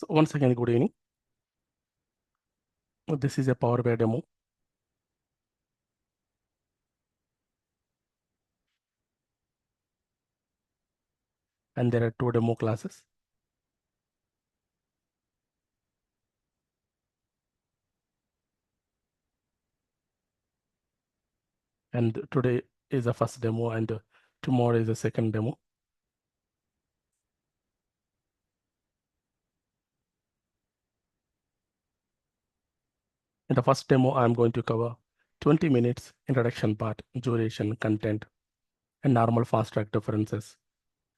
So once again, good evening. This is a Power BI demo. And there are two demo classes. And today is the first demo and tomorrow is the second demo. In the first demo, I'm going to cover 20 minutes introduction part, duration, content, and normal fast track differences,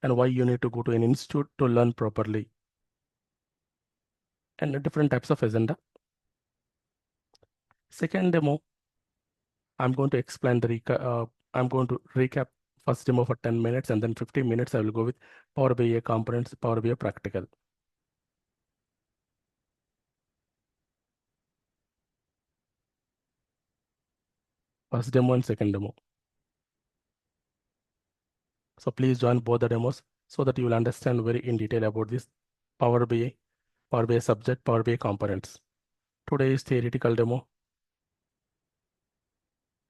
and why you need to go to an institute to learn properly, and the different types of agenda. Second demo, I'm going to explain I'm going to recap first demo for 10 minutes, and then 15 minutes I will go with Power BI components, Power BI practical. First demo and second demo. So please join both the demos so that you will understand very in detail about this Power BI, Power BI subject, Power BI components. Today is theoretical demo,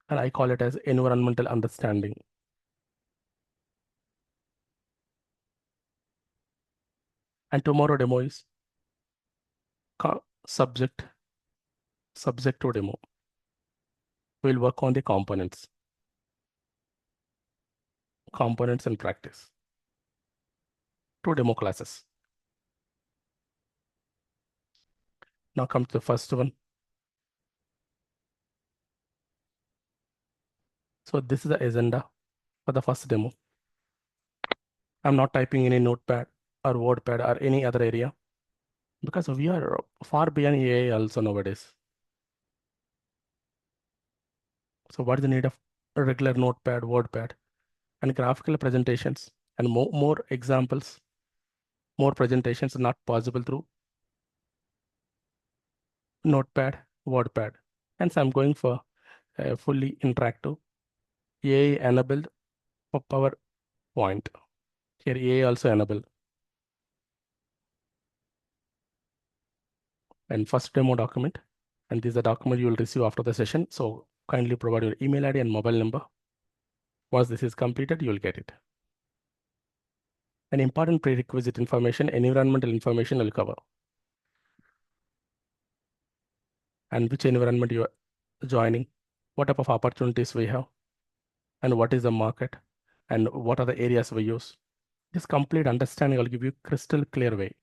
and I call it as environmental understanding. And tomorrow demo is subject to demo. We'll work on the components and practice. Two demo classes. Now come to the first one. So this is the agenda for the first demo. I'm not typing any notepad or wordpad or any other area because we are far beyond AI also nowadays. So what is the need of a regular notepad, wordpad, and graphical presentations, and more examples, more presentations are not possible through notepad, wordpad. Hence, I'm going for a fully interactive AI enabled for PowerPoint. Here, AI also enabled. And first demo document, and this is the document you will receive after the session. So kindly provide your email ID and mobile number. Once this is completed, you will get it. An important prerequisite information, environmental information will cover. And which environment you are joining, what type of opportunities we have, and what is the market, and what are the areas we use. This complete understanding will give you crystal clear way.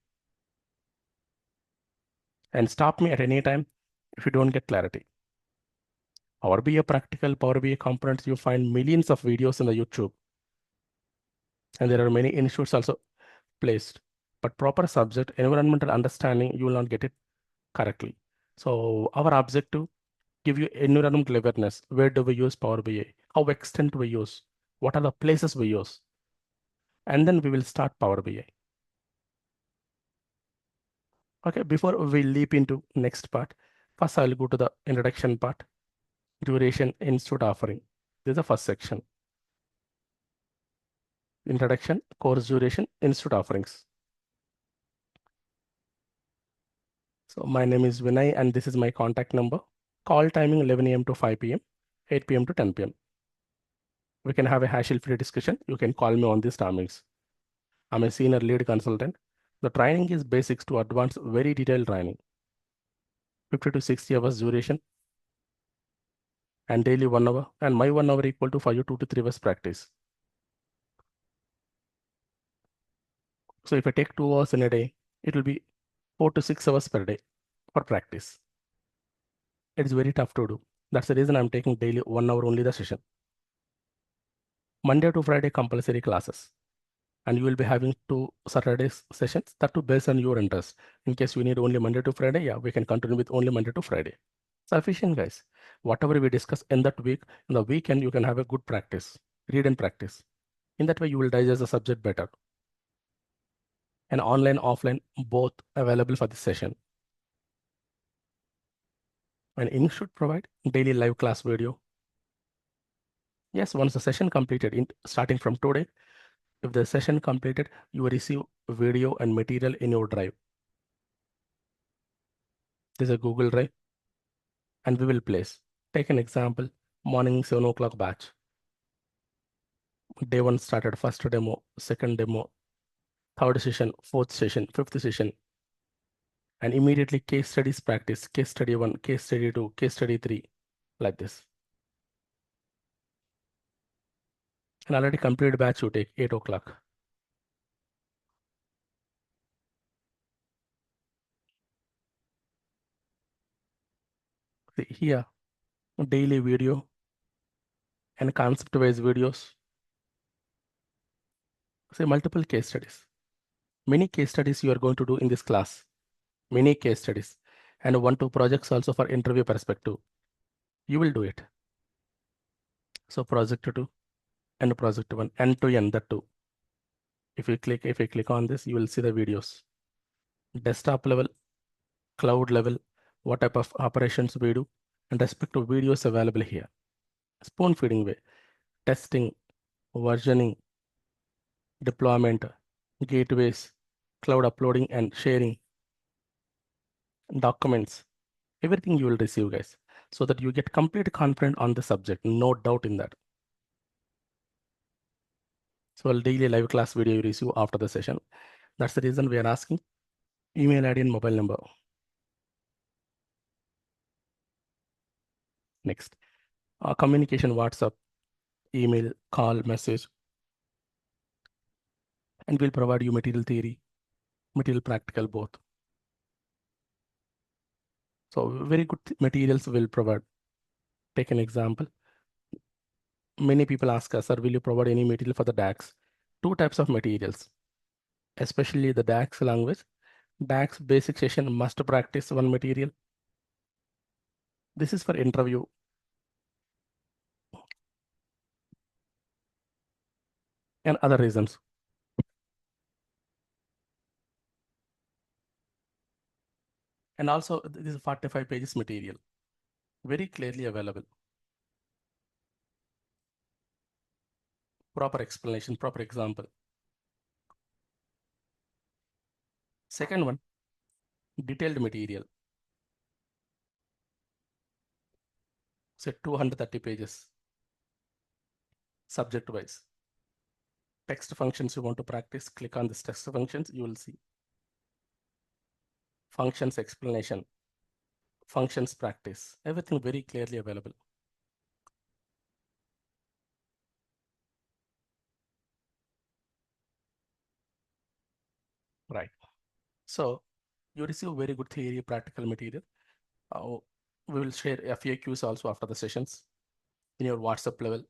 And stop me at any time if you don't get clarity. Power BI practical, Power BI components, you find millions of videos in the YouTube. And there are many institutes also placed. But proper subject, environmental understanding, you will not get it correctly. So our objective, give you environmental awareness. Where do we use Power BI? How extent we use? What are the places we use? And then we will start Power BI. Okay, before we leap into next part, first I'll go to the introduction part, duration, institute offering. This is the first section. Introduction, course duration, institute offerings. So my name is Vinay and this is my contact number. Call timing 11 a.m. to 5 p.m., 8 p.m. to 10 p.m. We can have a hassle-free discussion. You can call me on these timings. I'm a senior lead consultant. The training is basics to advanced, very detailed training. 50 to 60 hours duration and daily 1 hour. And my 1 hour equal to 5 to 2 to 3 hours practice. So if I take 2 hours in a day, it will be 4 to 6 hours per day for practice. It's very tough to do. That's the reason I'm taking daily 1 hour only the session. Monday to Friday compulsory classes. And you will be having 2 Saturday sessions, that too based on your interest. In case you need only Monday to Friday, yeah, we can continue with only Monday to Friday. Sufficient, guys. Whatever we discuss in that week, in the weekend, you can have a good practice, read and practice. In that way, you will digest the subject better. And online, offline, both available for this session. And Ink should provide daily live class video. Yes, once the session completed, starting from today, if the session completed, you will receive video and material in your drive. There's a Google Drive, and we will place. Take an example, morning 7 o'clock batch. Day one started, first demo, second demo, third session, fourth session, fifth session, and immediately case studies practice, case study one, case study two, case study three, like this. An already completed batch you take 8 o'clock. See here, daily video and concept-wise videos. See multiple case studies. Many case studies you are going to do in this class. Many case studies. And 1-2 projects also for interview perspective. You will do it. So project 2 and project 1, end to end, that too. If you click on this, you will see the videos. Desktop level, cloud level, what type of operations we do, and respective videos available here. Spoon feeding way, testing, versioning, deployment, gateways, cloud uploading and sharing, documents, everything you will receive, guys, so that you get complete confidence on the subject, no doubt in that. So a daily live class video you receive after the session. That's the reason we are asking email ID and mobile number. Next, communication, WhatsApp, email, call, message, and we'll provide you material theory, material practical both. So very good materials will provide. Take an example. Many people ask us, sir, will you provide any material for the DAX? Two types of materials, especially the DAX language. DAX basic session must practice one material. This is for interview. And other reasons. And also this is 45 pages material, very clearly available. Proper explanation, proper example. Second one, detailed material. Say 230 pages, subject wise. Text functions you want to practice, click on this text functions, you will see. Functions explanation, functions practice, everything very clearly available. Right. So you receive very good theory, practical material. We will share FAQs also after the sessions in your WhatsApp level.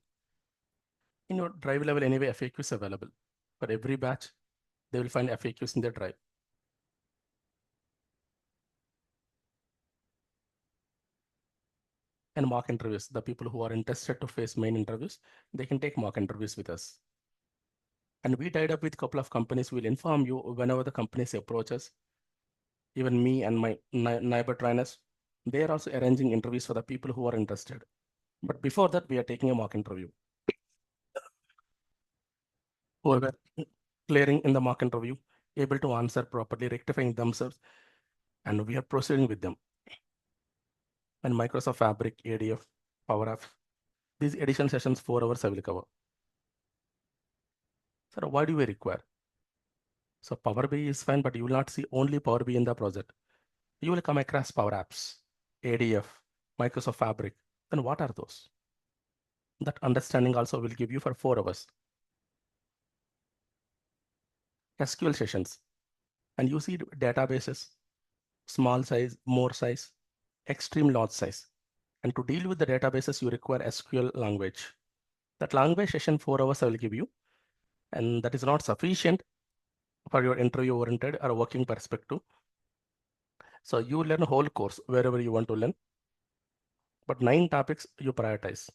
In your drive level anyway, FAQs available. For every batch, they will find FAQs in their drive. And mock interviews, the people who are interested to face main interviews, they can take mock interviews with us. And we tied up with a couple of companies. We'll inform you whenever the companies approach us. Even me and my neighbor trainers, they are also arranging interviews for the people who are interested. But before that, we are taking a mock interview. Whoever clearing in the mock interview, able to answer properly, rectifying themselves, and we are proceeding with them. And Microsoft Fabric, ADF, Power Apps, these additional sessions, 4 hours I will cover. Sir, what do we require? So Power BI is fine, but you will not see only Power BI in the project. You will come across Power Apps, ADF, Microsoft Fabric. Then what are those? That understanding also will give you for 4 hours. SQL sessions. And you see databases, small size, more size, extreme large size. And to deal with the databases, you require SQL language. That language session 4 hours I will give you. And that is not sufficient for your interview oriented or working perspective. So you learn a whole course wherever you want to learn, but 9 topics you prioritize.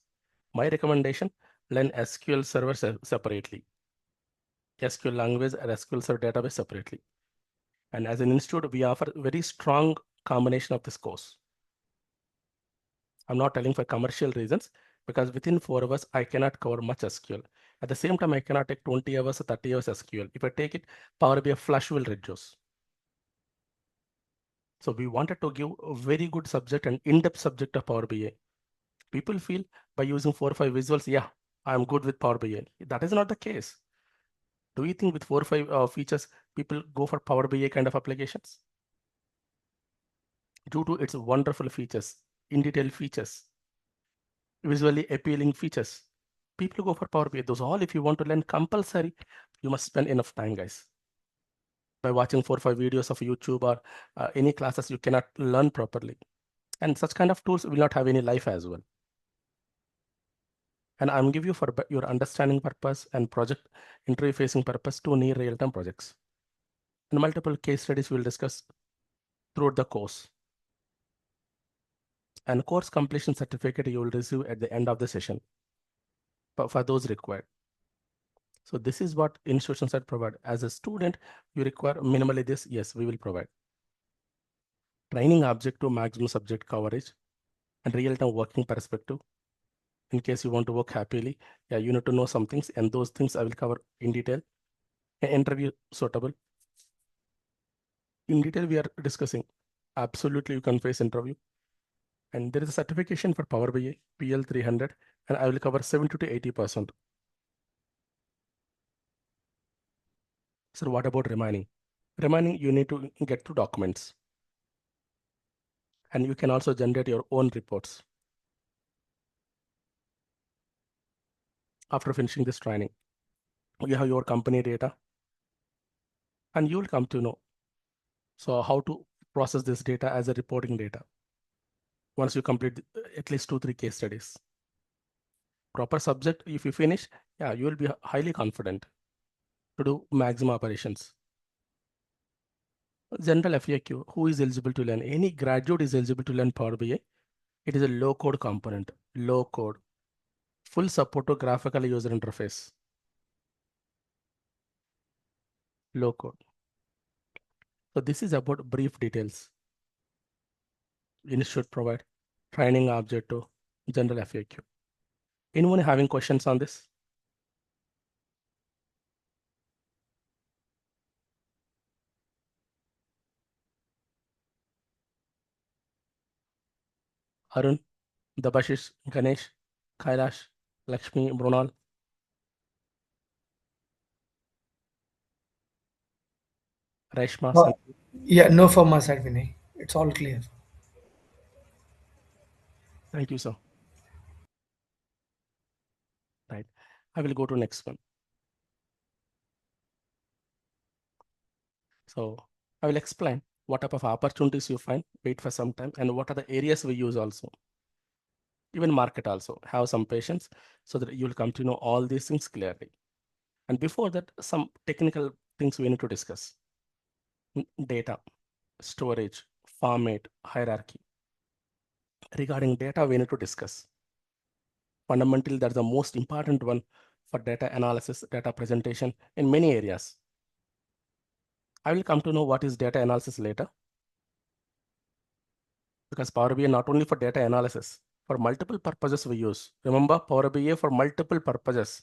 My recommendation, learn SQL Server separately, SQL language and SQL Server database separately. And as an institute, we offer very strong combination of this course. I'm not telling for commercial reasons, because within 4 hours, I cannot cover much SQL. At the same time, I cannot take 20 hours or 30 hours SQL. If I take it, Power BI flush will reduce. So we wanted to give a very good subject and in-depth subject of Power BI. People feel by using 4 or 5 visuals, yeah, I'm good with Power BI. That is not the case. Do you think with 4 or 5 features, people go for Power BI kind of applications? Due to its wonderful features, in detail features, visually appealing features, people go for Power BI. Those all, if you want to learn compulsory, you must spend enough time, guys. By watching 4 or 5 videos of YouTube or any classes, you cannot learn properly. And such kind of tools will not have any life as well. And I'm giving you for your understanding purpose and project interview facing purpose to near real-time projects. And multiple case studies we'll discuss throughout the course. And course completion certificate you will receive at the end of the session for those required. So this is what institutions that provide. As a student, you require minimally this, yes, we will provide. Training objective maximum subject coverage and real-time working perspective. In case you want to work happily, yeah, you need to know some things, and those things I will cover in detail. An interview suitable. In detail, we are discussing. Absolutely, you can face interview. And there is a certification for Power BI, PL 300, and I will cover 70 to 80%. So what about remaining? Remaining, you need to get to documents. And you can also generate your own reports after finishing this training. You have your company data, and you will come to know. So how to process this data as a reporting data once you complete at least 2, 3 case studies. Proper subject, if you finish, yeah, you will be highly confident to do maximum operations. General FAQ, who is eligible to learn? Any graduate is eligible to learn Power BI. It is a low code component, low code, full support to graphical user interface, low code. So this is about brief details. Institute provide training objective, general FAQ. Anyone having questions on this? Arun, Dabashish, Ganesh, Kailash, Lakshmi, Brunal, Reshma, No, Sandeep. yeah, no from my side, Vinay. It's all clear. Thank you, sir. Right. I will go to next one. So I will explain what type of opportunities you find, wait for some time, and what are the areas we use also. Even market also. Have some patience so that you'll come to know all these things clearly. And before that, some technical things we need to discuss. Data, storage, format, hierarchy. Regarding data, we need to discuss. Fundamentally, that's the most important one for data analysis, data presentation in many areas. I will come to know what is data analysis later, because Power BI not only for data analysis, for multiple purposes we use. Remember, Power BI for multiple purposes.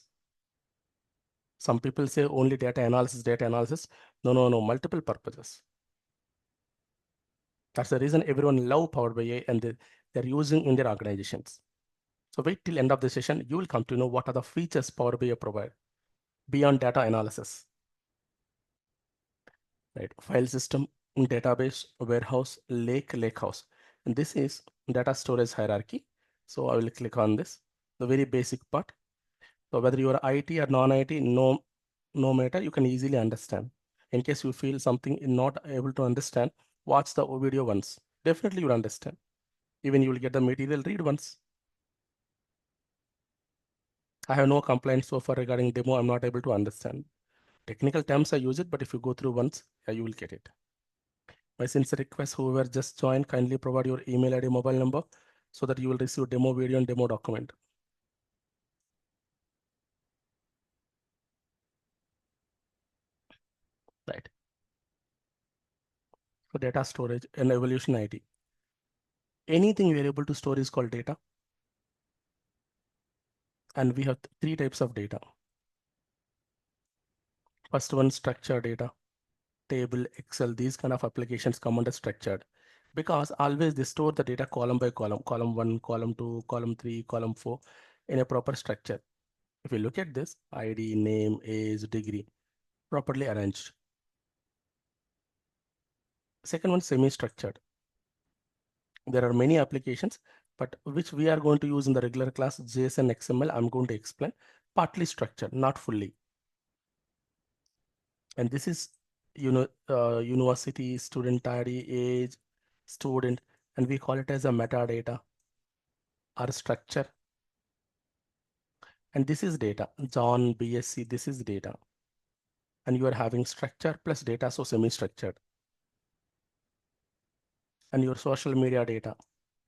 Some people say only data analysis, data analysis. No, no, no, multiple purposes. That's the reason everyone love Power BI and they're using in their organizations. So wait till end of the session, you will come to know what are the features Power BI provide beyond data analysis. Right, file system, database, warehouse, lakehouse. And this is data storage hierarchy. So I will click on this, the very basic part. So whether you are IT or non-IT, no matter, you can easily understand. In case you feel something is not able to understand, watch the video once. Definitely you'll understand. Even you will get the material, read once. I have no complaints so far regarding demo. I'm not able to understand. Technical terms I use it, but if you go through once, yeah, you will get it. My sincere request, whoever just joined, kindly provide your email ID, mobile number, so that you will receive demo video and demo document. Right. So data storage and evolution ID. Anything we are able to store is called data. And we have 3 types of data. First one, structured data, table, Excel, these kind of applications come under structured. because always they store the data column by column, column 1, column 2, column 3, column 4 in a proper structure. If you look at this, ID, name, age, degree, properly arranged. Second one, semi-structured. There are many applications, but which we are going to use in the regular class, JSON, XML, I'm going to explain. Partly structured, not fully. And this is, university, student ID, age, student, and we call it as a metadata or structure. And this is data, John, BSc, this is data. And you are having structure plus data, so semi-structured. And your social media data,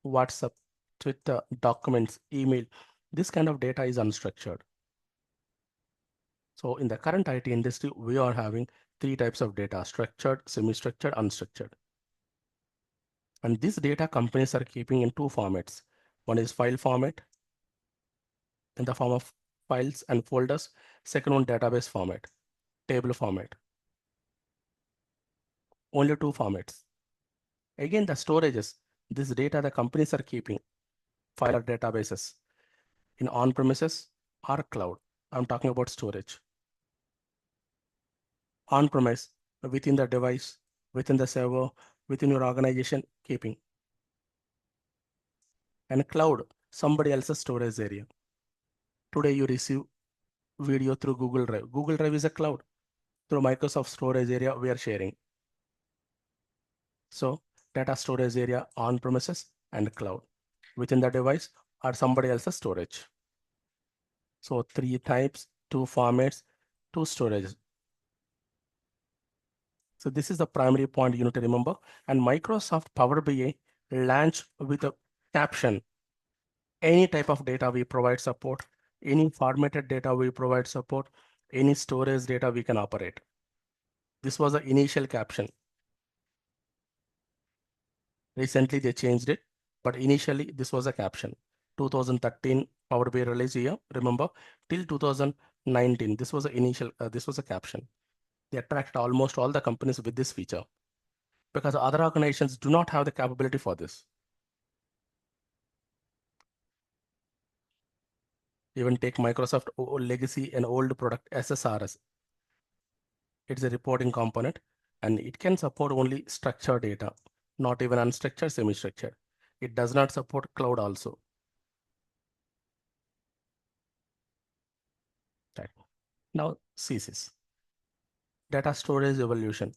WhatsApp, Twitter, documents, email, this kind of data is unstructured. So in the current IT industry, we are having three types of data: structured, semi-structured, unstructured. And this data companies are keeping in two formats. One is file format in the form of files and folders. Second one, database format, table format. Only two formats. Again, the storages, this data the companies are keeping, file or databases in on-premises or cloud. I'm talking about storage. On-premise, within the device, within the server, within your organization, keeping. And cloud, somebody else's storage area. Today you receive video through Google Drive. Google Drive is a cloud. Through Microsoft storage area, we are sharing. So data storage area on premises and cloud. Within the device or somebody else's storage. So three types, two formats, two storages. So this is the primary point you need to remember. And Microsoft Power BI launched with a caption. Any type of data we provide support, any formatted data we provide support, any storage data we can operate. This was the initial caption. Recently they changed it, but initially this was a caption. 2013 Power BI release year, remember, till 2019, this was the initial, this was a caption. They attract almost all the companies with this feature because other organizations do not have the capability for this. Even take Microsoft legacy and old product SSRS. It's a reporting component and it can support only structured data, not even unstructured, semi-structured. It does not support cloud also. Right. Now, CSIS, data storage evolution.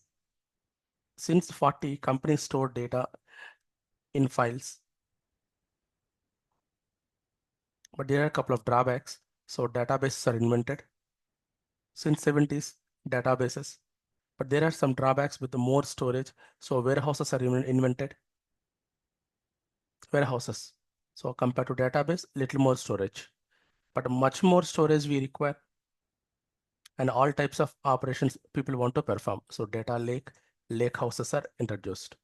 Since 40, companies store data in files, but there are a couple of drawbacks. So databases are invented. Since 70s, databases, but there are some drawbacks with the more storage. So warehouses are invented. Warehouses. So compared to database, little more storage, but much more storage we require. And all types of operations people want to perform. So data lake houses are introduced.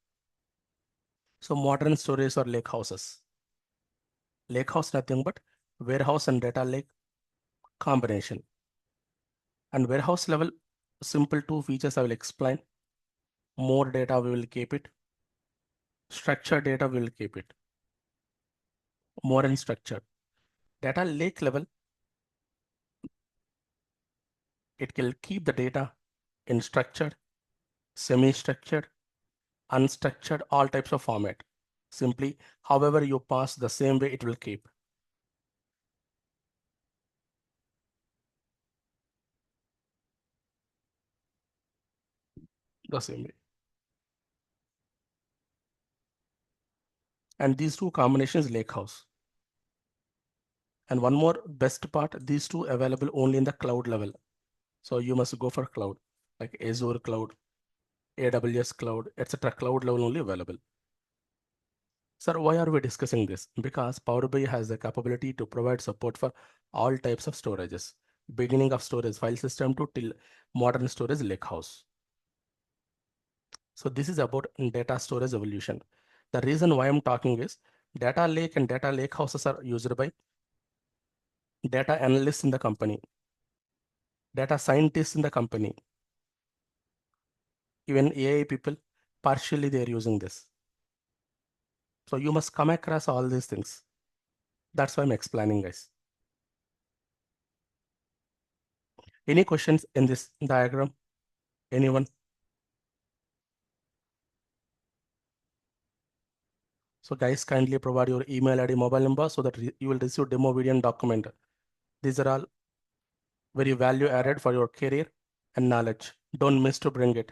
So modern storage or lake houses. Lake house nothing but warehouse and data lake combination. And warehouse level, simple two features I will explain. More data we will keep it. Structured data we will keep it. More unstructured. Data lake level, it will keep the data in structured, semi-structured, unstructured, all types of format. Simply, however you pass, the same way it will keep. The same way. And these two combinations lakehouse. And one more best part, these two available only in the cloud level. So you must go for cloud, like Azure cloud, AWS cloud, etc. Cloud level only available. Sir, why are we discussing this? Because Power BI has the capability to provide support for all types of storages, beginning of storage file system to till modern storage lakehouse. So this is about data storage evolution. The reason why I'm talking is data lake and data lake houses are used by data analysts in the company, data scientists in the company, even AI people, partially they are using this. So you must come across all these things. That's why I'm explaining, guys. Any questions in this diagram? Anyone? So guys, kindly provide your email ID, mobile number so that you will receive demo video and document. These are all very value added for your career and knowledge. Don't miss to bring it.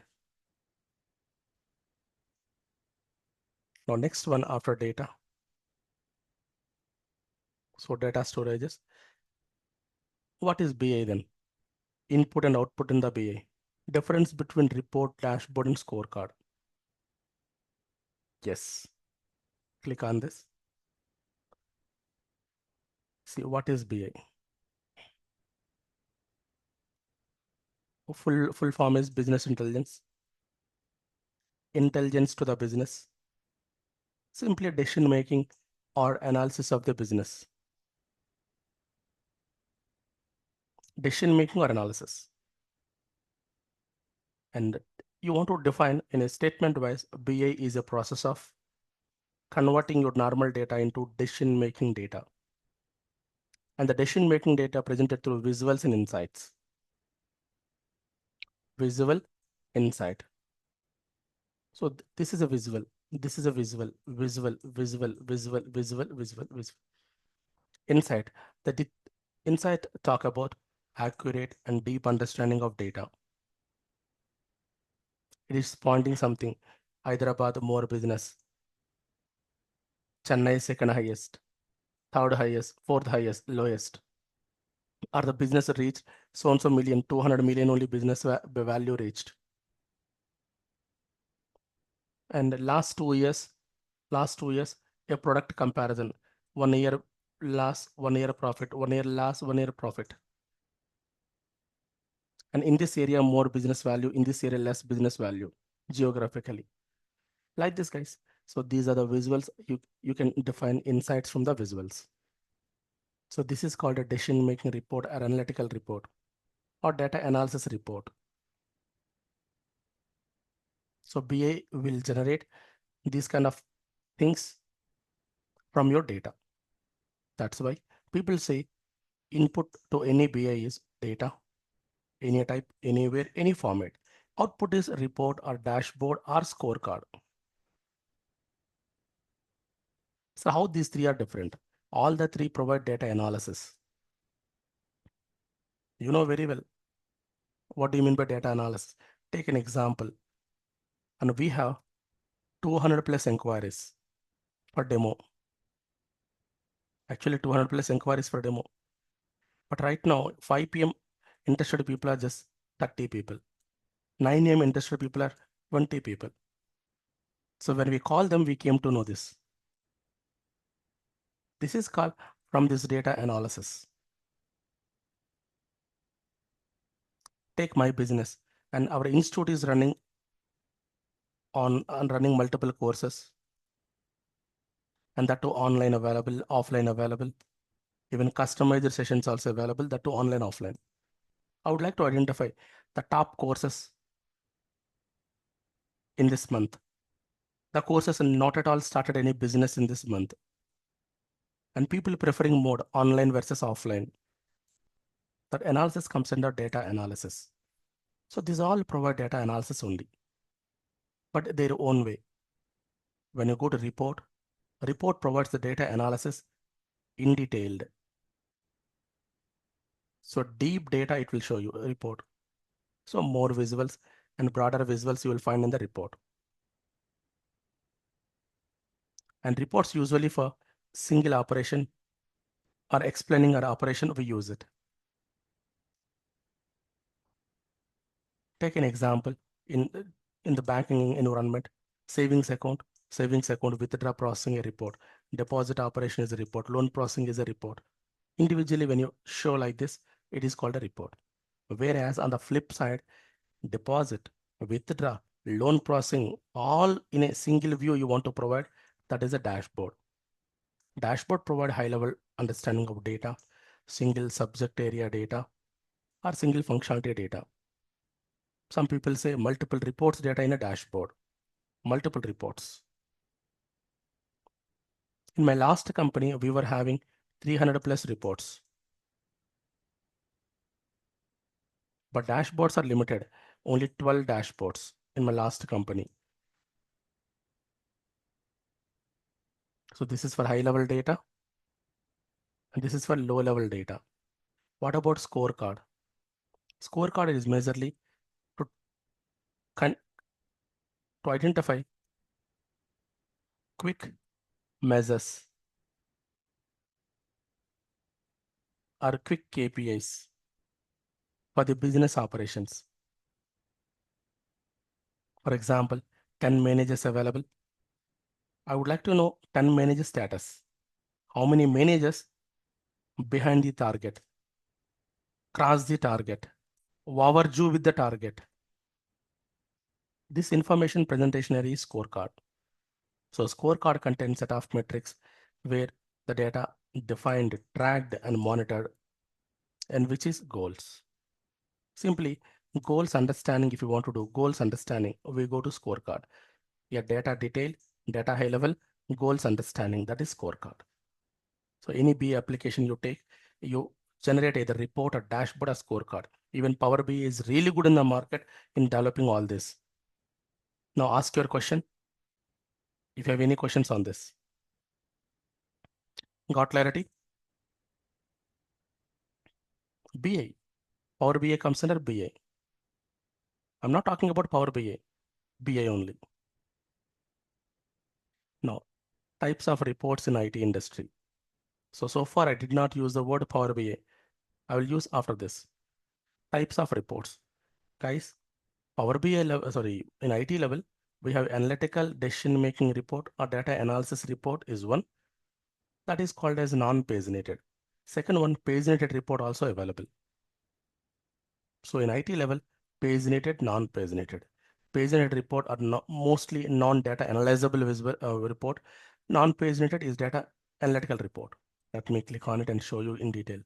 Now next one after data. So data storages. What is BI then? Input and output in the BI. Difference between report, dashboard, and scorecard. Yes. Click on this. See what is BI. Full form is business intelligence. Intelligence to the business. Simply decision making or analysis of the business. Decision making or analysis. And you want to define in a statement wise, BI is a process of converting your normal data into decision making data. And the decision making data presented through visuals and insights. Visual insight. So this is a visual. This is a visual, visual, visual, visual, visual, visual, visual. Insight. The insight talk about accurate and deep understanding of data. It is pointing something. Hyderabad more business. Chennai second highest, third highest, fourth highest, lowest. Or the business reached so and so million, 200 million only business value reached. And last 2 years, a product comparison. 1 year loss, 1 year profit, 1 year loss, 1 year profit. And in this area, more business value, in this area, less business value geographically. Like this, guys. So these are the visuals. You can define insights from the visuals. So this is called a decision-making report or analytical report or data analysis report. So BA will generate these kind of things from your data. That's why people say input to any BI is data, any type, anywhere, any format. Output is report or dashboard or scorecard. So how these three are different? All the three provide data analysis. You know very well. What do you mean by data analysis? Take an example. And we have 200 plus inquiries for demo. Actually 200 plus inquiries for demo. But right now, 5 p.m. interested people are just 30 people. 9 a.m. interested people are 20 people. So when we call them, we came to know this. This is called from this data analysis. Take my business, and our institute is running on running multiple courses, and that too online available, offline available, even customized sessions also available, that too online, offline. I would like to identify the top courses in this month. The courses not at all started any business in this month. And people preferring mode online versus offline. That analysis comes under data analysis. So these all provide data analysis only, but their own way. When you go to report provides the data analysis in detailed. So deep data, it will show you a report. So more visuals and broader visuals you will find in the report. And reports usually for single operation or explaining our operation, we use it. Take an example in the banking environment, savings account, withdraw processing a report, deposit operation is a report, loan processing is a report. Individually, when you show like this, it is called a report. Whereas on the flip side, deposit, withdraw, loan processing, all in a single view you want to provide, that is a dashboard. Dashboard provide high level understanding of data, single subject area data, or single functionality data. Some people say multiple reports data in a dashboard, multiple reports. In my last company, we were having 300 plus reports, but dashboards are limited, only 12 dashboards in my last company. So this is for high level data and this is for low level data. What about scorecard? Scorecard is majorly to, to identify quick measures or quick KPIs for the business operations. For example, 10 managers available. I would like to know 10 manager status. How many managers behind the target, cross the target, overview with the target. This information presentation area is scorecard. So scorecard contains set of metrics where the data defined, tracked, and monitored, and which is goals. Simply goals understanding. If you want to do goals understanding, we go to scorecard. Yeah, data detail, data high level, goals understanding, that is scorecard. So any BI application you take, you generate either report or dashboard or scorecard. Even Power BI is really good in the market in developing all this. Now ask your question if you have any questions on this. Got clarity? BI. Power BI comes under BI. I'm not talking about Power BI, BI only. Now, types of reports in IT industry. So far I did not use the word Power BI. I will use after this. Types of reports. Guys, Power BI level, sorry, in IT level, we have analytical decision-making report or data analysis report is one that is called as non-paginated. Second one, paginated report also available. So in IT level, paginated, non-paginated. Paginated report are mostly non-data analyzable visible report. Non-paginated is data analytical report. Let me click on it and show you in detail.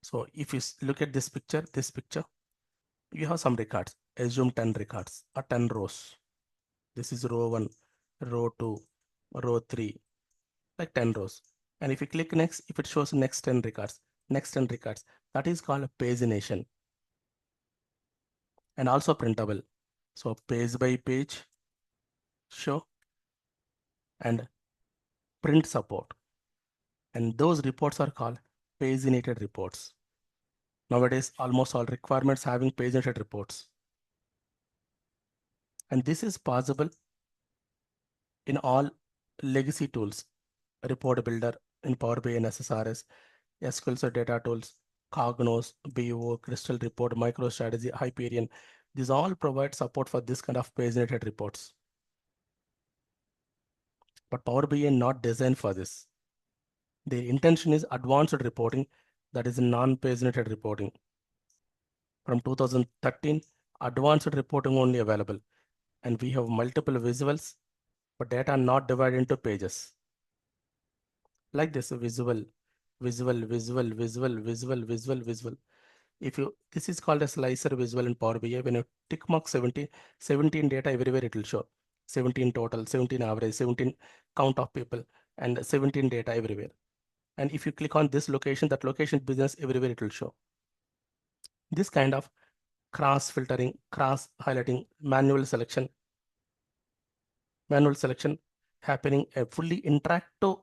So if you look at this picture, you have some records. Assume 10 records or 10 rows. This is row 1, row 2, row 3, like 10 rows. And if you click next, if it shows next 10 records, that is called a pagination and also printable. So page by page show and print support. And those reports are called paginated reports. Nowadays, almost all requirements having paginated reports. And this is possible in all legacy tools, report builder in Power BI and SSRS, SQL Server data tools, Cognos, BO, Crystal Report, MicroStrategy, Hyperion. These all provide support for this kind of paginated reports. But Power BI is not designed for this. Their intention is advanced reporting, that is non-paginated reporting. From 2013, advanced reporting only available. And we have multiple visuals, but data not divided into pages. Like this, visual, visual, visual, visual, visual, visual, visual. If you, this is called a slicer visual in Power BI. When you tick mark 17 data everywhere, it will show 17 total, 17 average, 17 count of people, and 17 data everywhere. And if you click on this location, that location business everywhere, it will show. This kind of cross filtering, cross highlighting, manual selection happening, a fully interactive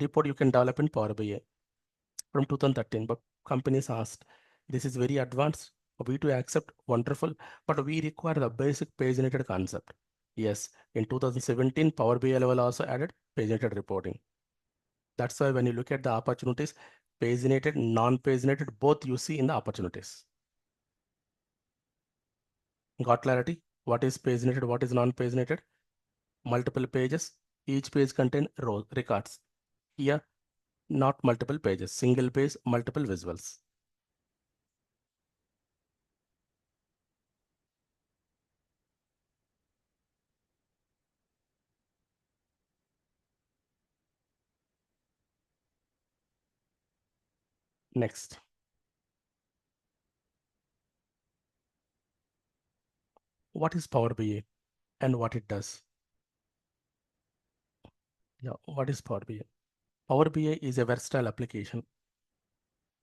report you can develop in Power BI from 2013. But companies asked, this is very advanced. We to accept, wonderful, but we require the basic paginated concept. Yes, in 2017, Power BI level also added paginated reporting. That's why when you look at the opportunities, paginated, non-paginated, both you see in the opportunities. Got clarity? What is paginated? What is non-paginated? Multiple pages. Each page contain rows, records. Here, not multiple pages, single page, multiple visuals. Next, what is Power BI and what it does? Yeah, what is Power BI? Power BI is a versatile application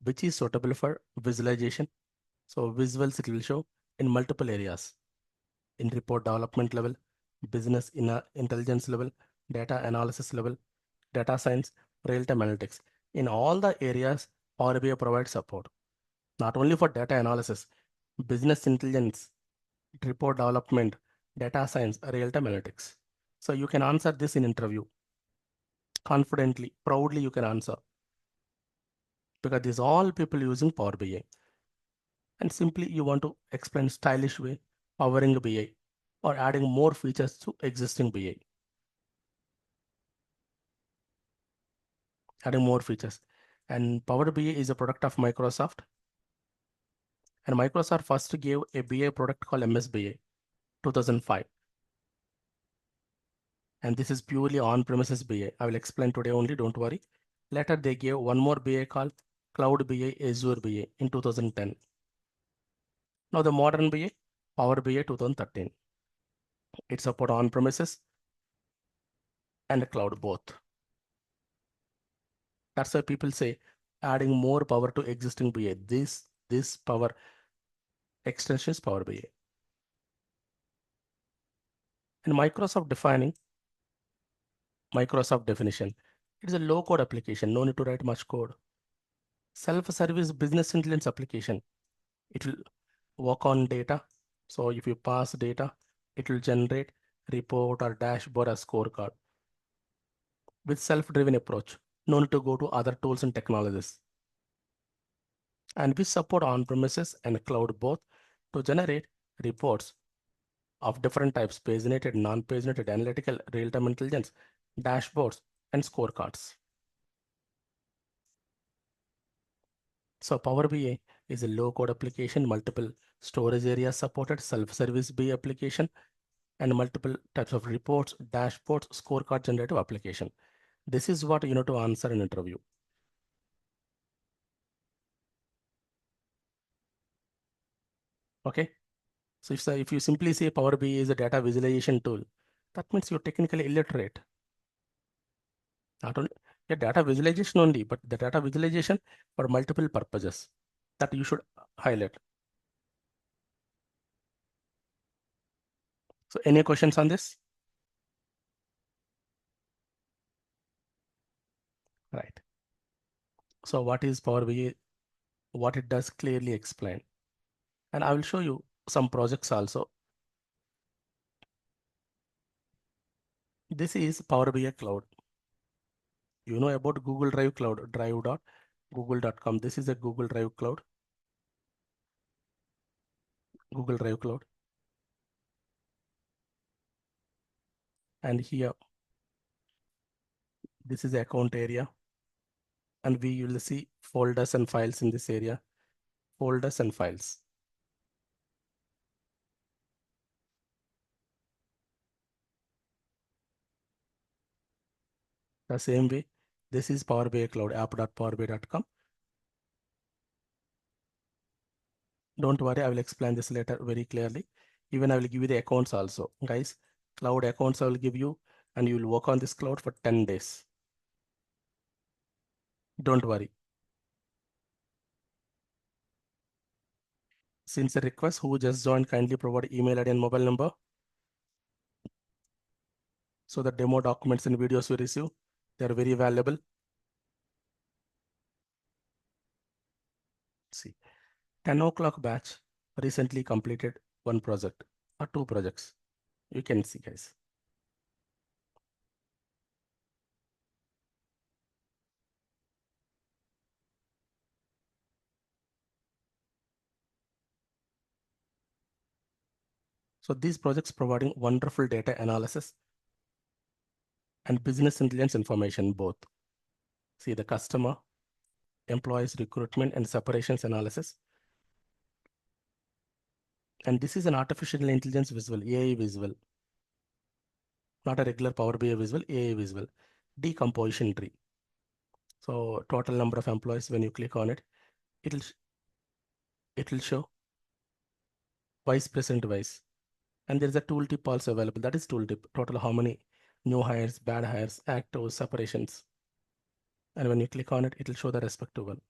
which is suitable for visualization. So visuals it will show in multiple areas, in report development level, business intelligence level, data analysis level, data science, real-time analytics. In all the areas, Power BI provides support, not only for data analysis, business intelligence, report development, data science, real-time analytics. So you can answer this in interview confidently, proudly you can answer because these all people using Power BI. And simply you want to explain stylish way, powering BI or adding more features to existing BI, adding more features. And Power BI is a product of Microsoft. And Microsoft first gave a BI product called MSBI 2005. And this is purely on-premises BI. I will explain today only, don't worry. Later they gave one more BI called Cloud BI, Azure BI in 2010. Now the modern BI, Power BI 2013. It supports on-premises and cloud both. That's why people say adding more power to existing BI. This power extension is Power BI. And Microsoft definition. It is a low-code application, no need to write much code. Self-service business intelligence application. It will work on data. So if you pass data, it will generate report or dashboard or scorecard with self-driven approach. No need to go to other tools and technologies. And we support on-premises and cloud both to generate reports of different types, paginated, non-paginated, analytical, real-time intelligence, dashboards, and scorecards. So Power BI is a low-code application, multiple storage areas supported, self-service BI application, and multiple types of reports, dashboards, scorecard generative application. This is what you need to answer in interview. Okay. So if you simply say Power BI is a data visualization tool, that means you're technically illiterate. Not only yeah, data visualization only, but the data visualization for multiple purposes that you should highlight. So any questions on this? Right. So what is Power BI? What it does clearly explain. And I will show you some projects also. This is Power BI Cloud. You know about Google Drive Cloud, drive.google.com. This is a Google Drive Cloud. Google Drive Cloud. And here, this is the account area. And we will see folders and files in this area. Folders and files. The same way, this is Power BI Cloud, app.powerbi.com. Don't worry, I will explain this later very clearly. Even I will give you the accounts also. Guys, cloud accounts I will give you and you will work on this cloud for 10 days. Don't worry. Since the request, who just joined, kindly provide email ID and mobile number. So the demo documents and videos you receive, they're very valuable. See, 10 o'clock batch recently completed one project or two projects. You can see, guys. So these projects providing wonderful data analysis and business intelligence information both. See the customer, employees recruitment and separations analysis. And this is an artificial intelligence visual, AI visual, not a regular Power BI visual, AI visual. Decomposition tree. So total number of employees, when you click on it, it'll show vice president wise. And there's a tooltip also available. That is tooltip. Total how many new hires, bad hires, actives, separations. And when you click on it, it will show the respective one.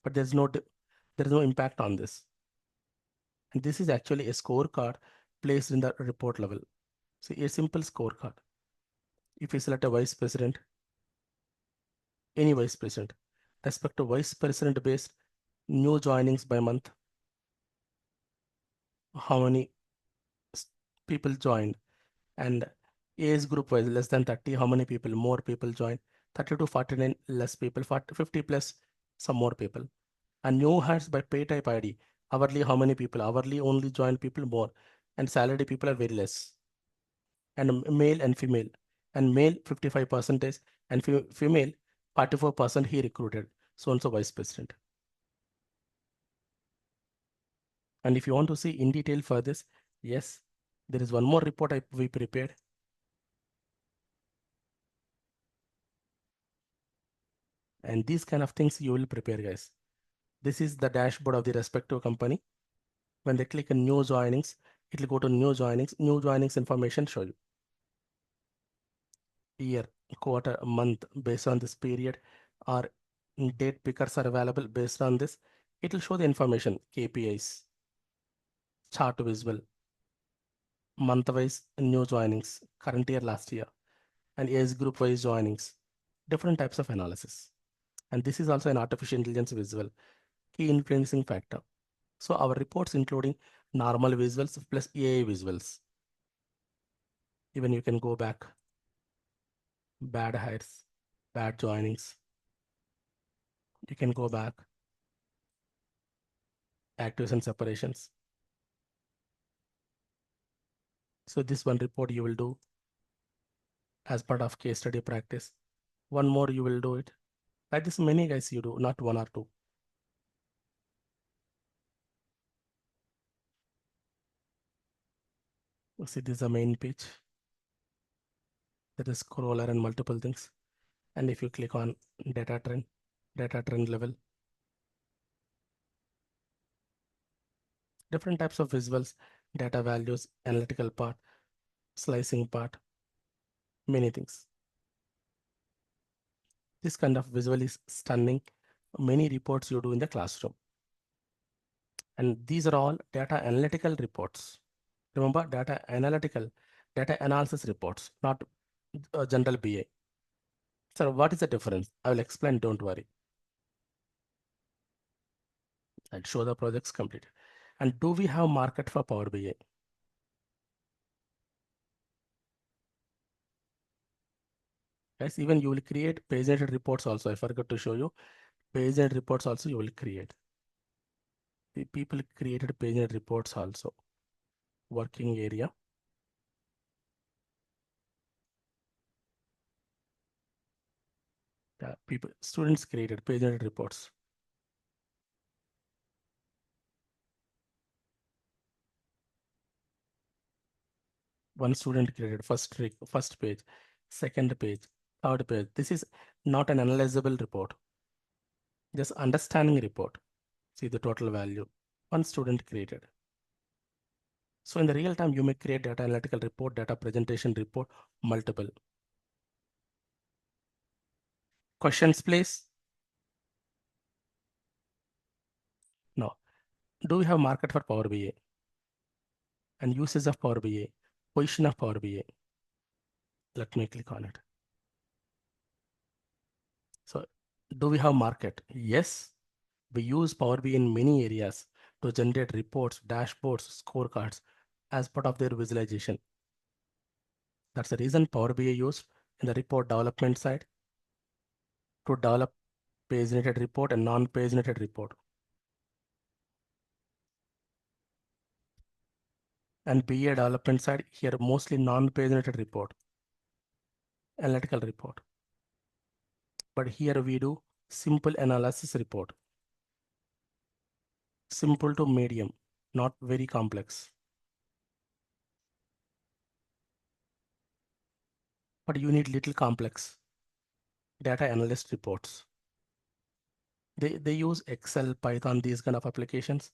But there is no impact on this. And this is actually a scorecard placed in the report level. See, a simple scorecard. If you select a vice president, any vice president, respective vice president based new joinings by month, how many people joined, and age group wise less than 30, how many people, more people joined, 30 to 49 less people, 40, 50 plus some more people. And new hires by pay type ID, hourly how many people, hourly only joined people more, and salary people are very less. And male and female, and male 55 percentage, and female 44% he recruited, so and so vice president. And if you want to see in detail for this, yes, there is one more report we prepared. And these kind of things you will prepare, guys. This is the dashboard of the respective company. When they click on new joinings, it will go to new joinings information show you. Year, quarter, month based on this period, or date pickers are available based on this. It will show the information, KPIs, chart visual, month wise new joinings, current year, last year, and age group wise joinings, different types of analysis. And this is also an artificial intelligence visual, key influencing factor. So our reports including normal visuals plus AI visuals. Even you can go back, bad hires, bad joinings. You can go back, actives and separations. So this one report you will do as part of case study practice. One more you will do it. Like this many guys you do, not one or two. See, this is the main page. There is scroller and multiple things. And if you click on data trend level, different types of visuals, data values, analytical part, slicing part, many things. This kind of visual is stunning. Many reports you do in the classroom. And these are all data analytical reports. Remember, data analysis reports, not general BA. So what is the difference? I will explain, don't worry. I'll show the projects completed. And do we have market for Power BI? Guys, even you will create page-related reports also. I forgot to show you. Page-related reports also you will create. The people created page-related reports also. Working area. Students created page-related reports. One student created first page, second page, third page. This is not an analyzable report, just understanding report. See the total value. One student created. So in the real time, you may create data analytical report, data presentation report, multiple. Questions, please? No. Do we have market for Power BI? And uses of Power BI, position of Power BI. Let me click on it. So do we have market? Yes. We use Power BI in many areas to generate reports, dashboards, scorecards as part of their visualization. That's the reason Power BI used in the report development side to develop paginated report and non-paginated report. And BA development side here mostly non-paginated report, analytical report. But here we do simple analysis report. Simple to medium, not very complex. But you need little complex data analyst reports. They use Excel, Python, these kind of applications,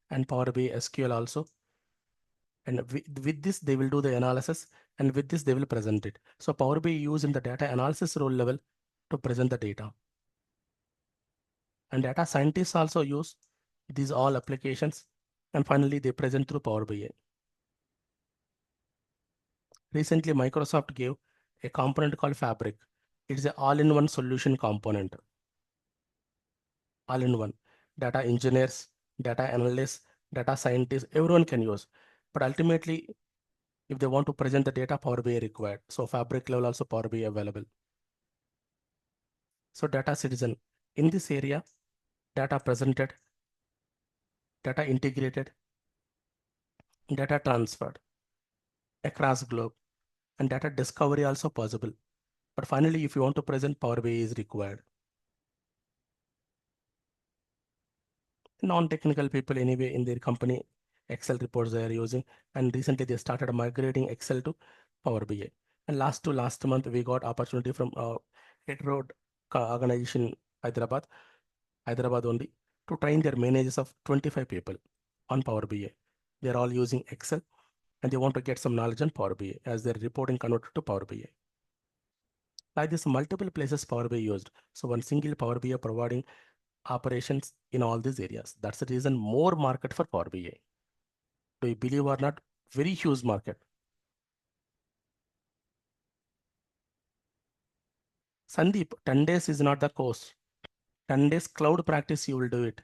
and Power BI SQL also. And with this, they will do the analysis, and with this, they will present it. So Power BI used in the data analysis role level to present the data. And data scientists also use these all applications. And finally, they present through Power BI. Recently, Microsoft gave a component called Fabric. It's an all-in-one solution component, all-in-one. Data engineers, data analysts, data scientists, everyone can use. But ultimately, if they want to present the data, Power BI required. So Fabric level also Power BI available. So data citizen, in this area, data presented, data integrated, data transferred across globe, and data discovery also possible. But finally, if you want to present, Power BI is required. Non-technical people anyway in their company, Excel reports they are using, and recently they started migrating Excel to Power BI. And last month, we got opportunity from Hit Road organization Hyderabad only, to train their managers of 25 people on Power BI. They're all using Excel and they want to get some knowledge on Power BI as their reporting converted to Power BI. Like this, multiple places Power BI used. So one single Power BI providing operations in all these areas. That's the reason more market for Power BI. Do you believe or not? Very huge market. Sandeep, 10 days is not the course. 10 days cloud practice, you will do it.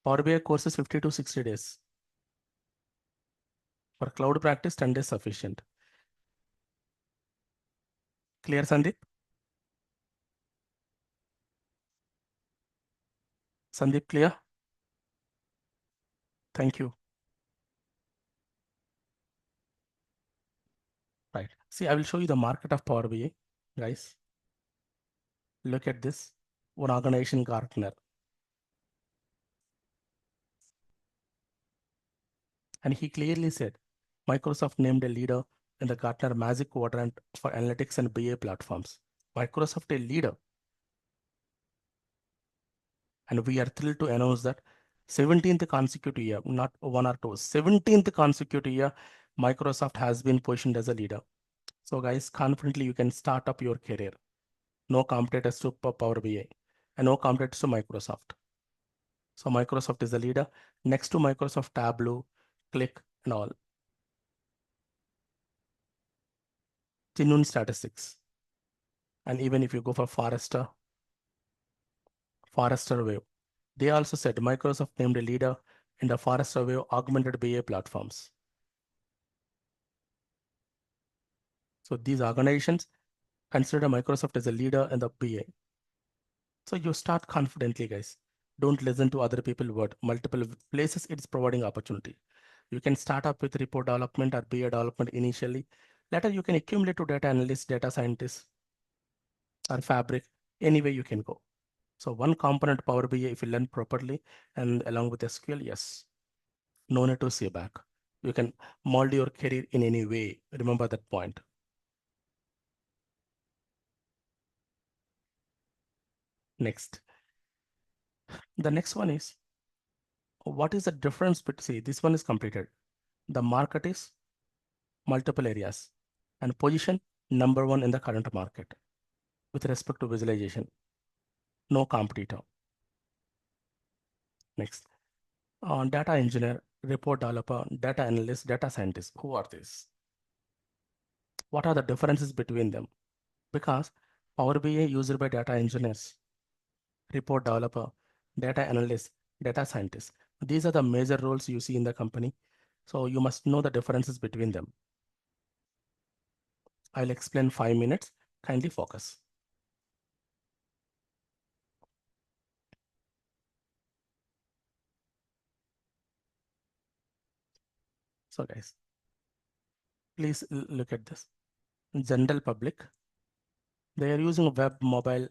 Power BI course is 50 to 60 days. For cloud practice, 10 days sufficient. Clear, Sandeep? Sandeep, clear? Thank you. Right. See, I will show you the market of Power BI. Guys, look at this. One organization, Gartner. And he clearly said, Microsoft named a leader in the Gartner Magic Quadrant for analytics and BA platforms. Microsoft a leader. And we are thrilled to announce that 17th consecutive year, not one or two, 17th consecutive year, Microsoft has been positioned as a leader. So guys, confidently you can start up your career. No competitors to Power BI and no competitors to Microsoft. So Microsoft is the leader. Next to Microsoft, Tableau, Click, and all. Genuine statistics. And even if you go for Forrester Wave, they also said Microsoft named a leader in the Forrester Wave augmented BA platforms. So these organizations consider Microsoft as a leader in the BA. So you start confidently, guys. Don't listen to other people word. Multiple places it's providing opportunity. You can start up with report development or BA development initially. Later you can accumulate to data analyst, data scientist, or fabric. Any way you can go. So one component Power BI, if you learn properly and along with SQL, yes, no need to say back. You can mold your career in any way. Remember that point. Next. The next one is, what is the difference between, see, this one is completed. The market is multiple areas and position number one in the current market with respect to visualization. No competitor. Next. Data engineer, report developer, data analyst, data scientist. Who are these? What are the differences between them? Because Power BI used by data engineers, report developer, data analyst, data scientist. These are the major roles you see in the company. So you must know the differences between them. I'll explain 5 minutes. Kindly focus. So guys, please look at this. General public, they are using web, mobile,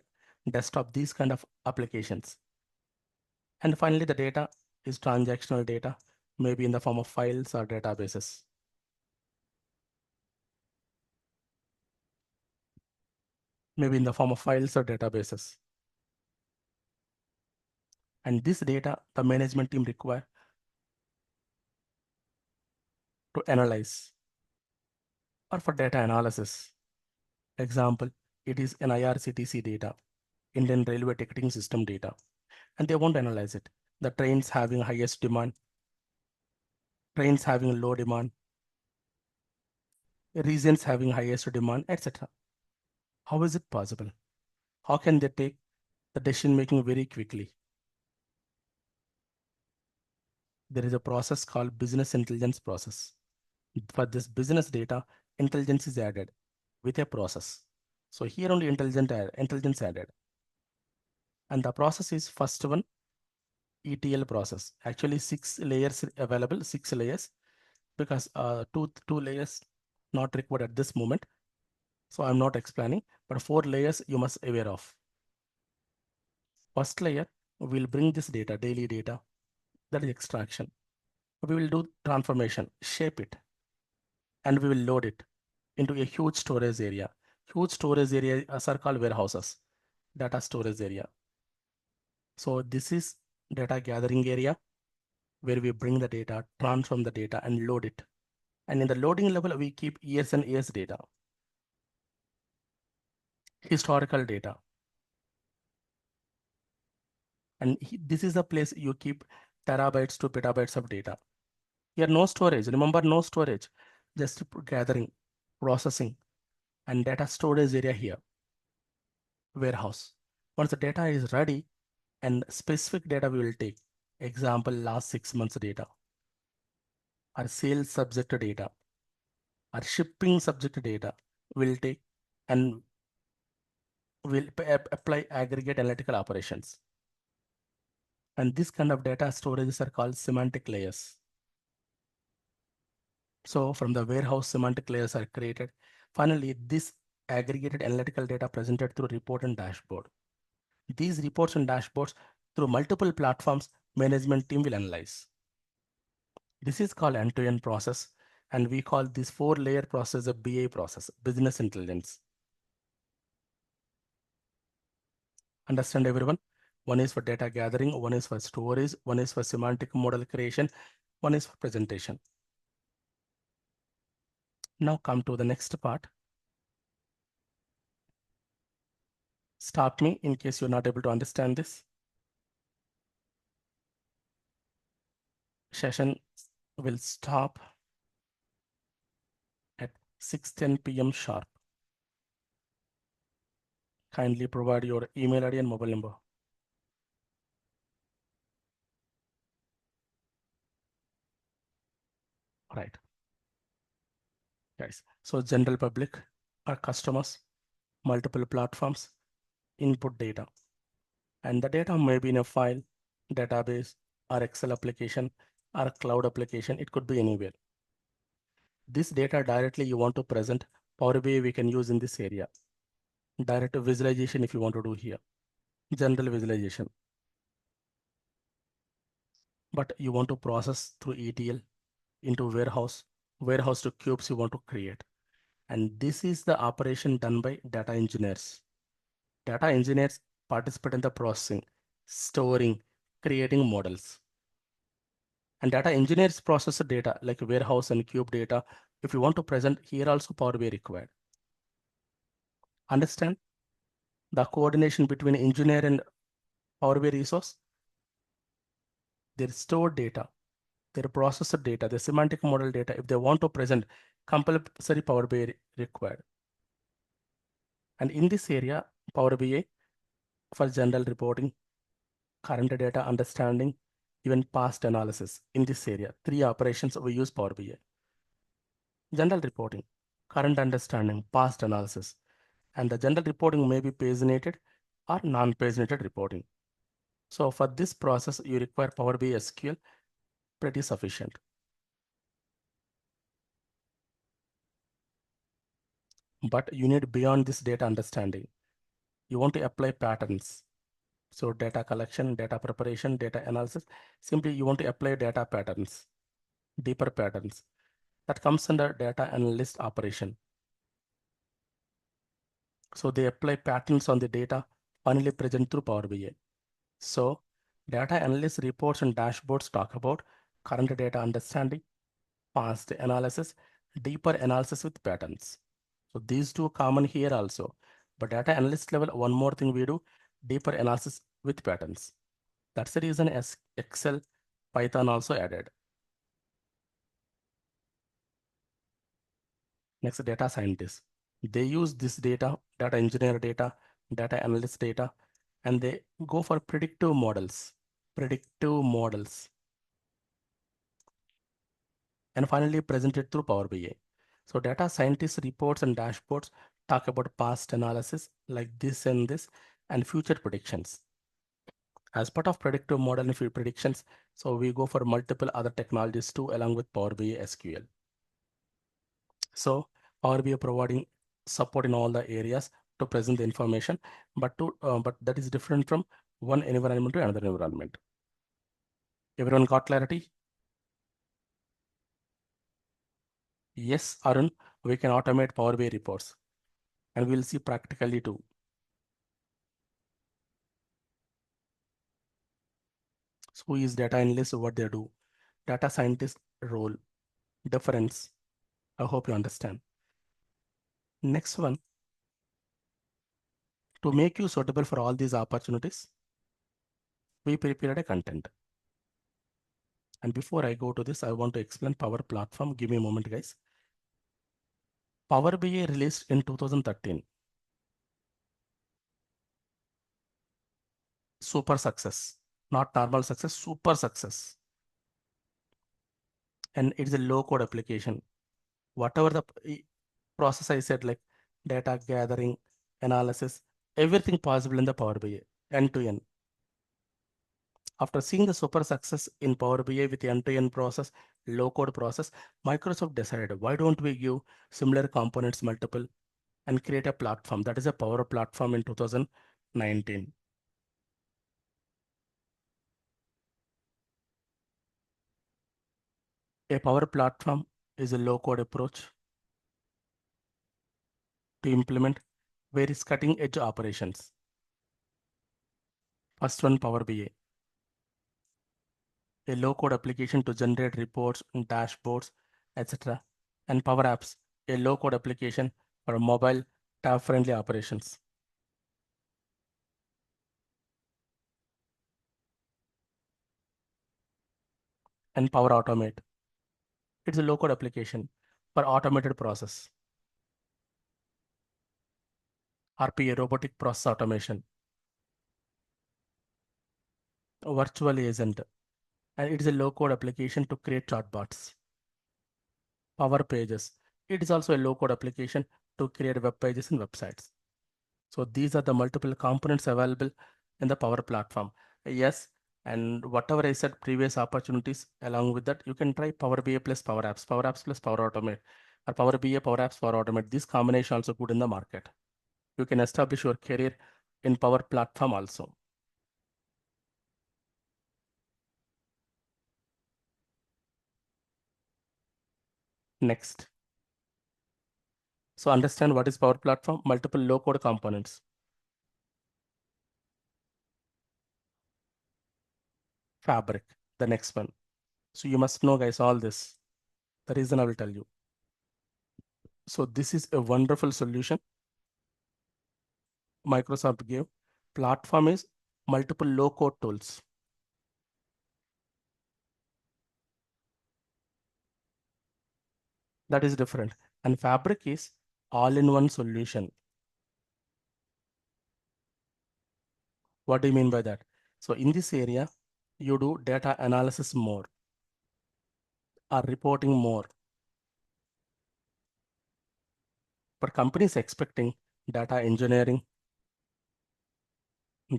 desktop, these kind of applications. And finally, the data is transactional data, maybe in the form of files or databases. Maybe in the form of files or databases. And this data, the management team require to analyze or for data analysis. Example, it is an IRCTC data, Indian Railway Ticketing System data, and they won't analyze it. The trains having highest demand, trains having low demand, regions having highest demand, etc. How is it possible? How can they take the decision making very quickly? There is a process called business intelligence process. For this business data, intelligence is added with a process. So here only intelligence added. And the process is first one, ETL process. Actually, 6 layers available, 6 layers, because two layers not required at this moment. So I'm not explaining, but 4 layers you must aware of. First layer will bring this data, daily data, that is extraction. We will do transformation, shape it, and we will load it into a huge storage area. Huge storage areas are called warehouses, data storage area. So this is data gathering area where we bring the data, transform the data and load it. And in the loading level, we keep years and years data, historical data. And this is the place you keep terabytes to petabytes of data. Here, no storage. Remember, no storage, just gathering, processing, and data storage area here, warehouse. Once the data is ready, and specific data we will take, example, last 6 months data, or sales subject data, or shipping subject data, will take and will apply aggregate analytical operations. And this kind of data storages are called semantic layers. So from the warehouse, semantic layers are created. Finally, this aggregated analytical data presented through report and dashboard. These reports and dashboards through multiple platforms, management team will analyze. This is called end-to-end process, and we call this 4-layer process a BI process, business intelligence. Understand everyone? One is for data gathering, one is for storage, one is for semantic model creation, one is for presentation. Now come to the next part. Stop me in case you're not able to understand this. Session will stop at 6:10 p.m. sharp. Kindly provide your email ID and mobile number. Right, guys. So general public, our customers, multiple platforms, input data. And the data may be in a file, database, or Excel application, or cloud application. It could be anywhere. This data directly you want to present, Power BI we can use in this area. Direct visualization if you want to do here. General visualization. But you want to process through ETL into warehouse to cubes you want to create. And this is the operation done by data engineers. Data engineers participate in the processing, storing, creating models. And data engineers process the data like warehouse and cube data. If you want to present here also Power BI required. Understand the coordination between engineer and Power BI resource? Their stored data, their processor data, their semantic model data, if they want to present, compulsory Power BI required. And in this area, Power BI for general reporting, current data understanding, even past analysis. In this area, 3 operations we use Power BI. General reporting, current understanding, past analysis. And the general reporting may be paginated or non-paginated reporting. So for this process, you require Power BI SQL, pretty sufficient. But you need beyond this data understanding. You want to apply patterns. So data collection, data preparation, data analysis, simply you want to apply data patterns, deeper patterns. That comes under data analyst operation. So they apply patterns on the data finally present through Power BI. So data analyst reports and dashboards talk about current data understanding, Past analysis, deeper analysis with patterns. So these two common here also. But data analyst level, one more thing we do, deeper analysis with patterns. That's the reason as Excel, Python also added. Next, data scientists. They use this data, data engineer data, data analyst data, and they go for predictive models. Predictive models. And finally presented through Power BI. So data scientists reports and dashboards talk about past analysis like this and this and future predictions. As part of predictive model and field predictions, so we go for multiple other technologies too along with Power BI SQL. So Power BI providing support in all the areas to present the information, but that is different from one environment to another environment. Everyone got clarity? Yes, Arun, we can automate Power BI reports, and we'll see practically too. So who is data analyst, what they do, data scientist role, difference. I hope you understand. Next one, to make you suitable for all these opportunities, we prepared a content. And before I go to this, I want to explain Power Platform. Give me a moment, guys. Power BI released in 2013. Super success, not normal success, super success. And it's a low code application. Whatever the process I said, like data gathering, analysis, everything possible in the Power BI, end to end. After seeing the super success in Power BI with the end-to-end process, low-code process, Microsoft decided, why don't we give similar components multiple and create a platform? That is a Power Platform in 2019. A Power Platform is a low-code approach to implement various cutting-edge operations. First one, Power BI, a low-code application to generate reports, dashboards, etc. And Power Apps, a low-code application for mobile tab-friendly operations. And Power Automate, it's a low-code application for automated process. RPA, robotic process automation. A virtual agent, and it is a low-code application to create chatbots. Power Pages, it is also a low-code application to create web pages and websites. So these are the multiple components available in the Power Platform. Yes, and whatever I said, previous opportunities, along with that, you can try Power BI plus Power Apps plus Power Automate, or Power BI, Power Apps, Power Automate. This combination also good in the market. You can establish your career in Power Platform also. Next. So understand what is Power Platform, multiple low code components. Fabric, the next one. So you must know guys all this. The reason I will tell you. So this is a wonderful solution Microsoft gave. Platform is multiple low code tools. That is different. And Fabric is all-in-one solution. What do you mean by that? So in this area, you do data analysis more or reporting more. But companies expecting data engineering,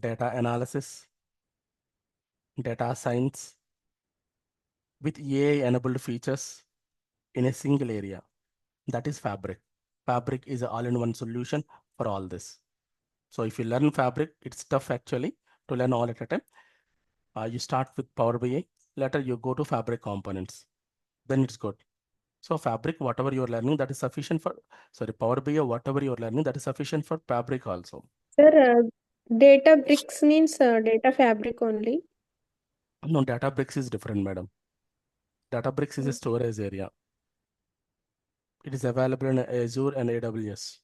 data analysis, data science with AI-enabled features in a single area. That is Fabric. Fabric is an all-in-one solution for all this. So if you learn Fabric, it's tough actually to learn all at a time. You start with Power BI, later you go to Fabric components. Then it's good. So Fabric, whatever you're learning, that is sufficient for, sorry, Power BI, whatever you're learning, that is sufficient for Fabric also. Sir, data bricks means data fabric only. No, Databricks is different, madam. Databricks is a storage area. It is available in Azure and AWS.